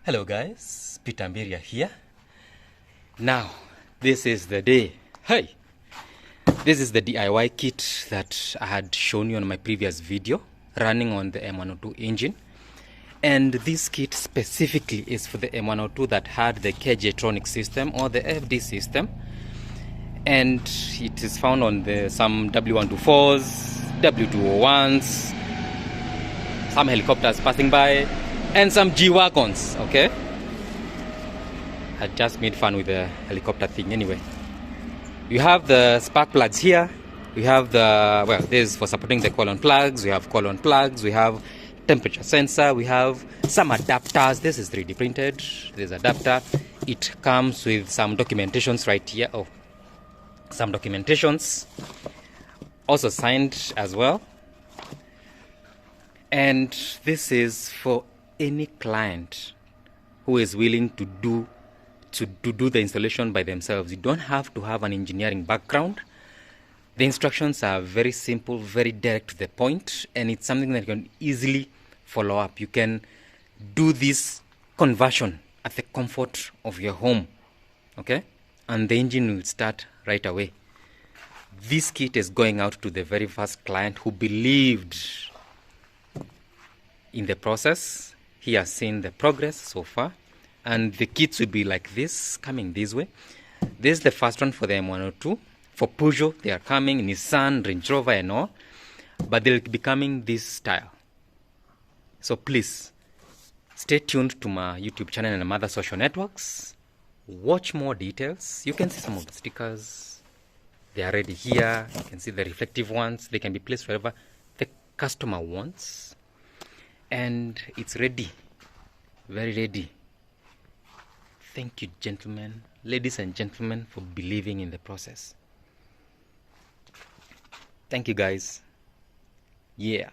Hello guys, Peter Mbiria here. Now, this is the day. Hey! This is the DIY kit that I had shown you on my previous video, running on the M102 engine. And this kit specifically is for the M102 that had the K-Jetronic system or the FD system. And it is found on some W124s, W201s, some helicopters passing by, and some G-Wagons, okay? I just made fun with the helicopter thing anyway. You have the spark plugs here. We have this is for supporting the colon plugs. We have colon plugs. We have temperature sensor. We have some adapters. This is 3D printed. This adapter. It comes with some documentations right here. Oh, some documentations. Also signed as well. And this is for any client who is willing to do the installation by themselves. You don't have to have an engineering background. The instructions are very simple, very direct to the point, and it's something that you can easily follow up. You can do this conversion at the comfort of your home, okay? And the engine will start right away. This kit is going out to the very first client who believed in the process. He has seen the progress so far, and the kits will be like this, coming this way. This is the first one for the M102. For Peugeot, they are coming, Nissan, Range Rover and all, but they'll be coming this style. So please, stay tuned to my YouTube channel and my other social networks. Watch more details. You can see some of the stickers. They are already here. You can see the reflective ones. They can be placed wherever the customer wants. And it's ready, very ready. Thank you, gentlemen, ladies and gentlemen, for believing in the process. Thank you, guys. Yeah.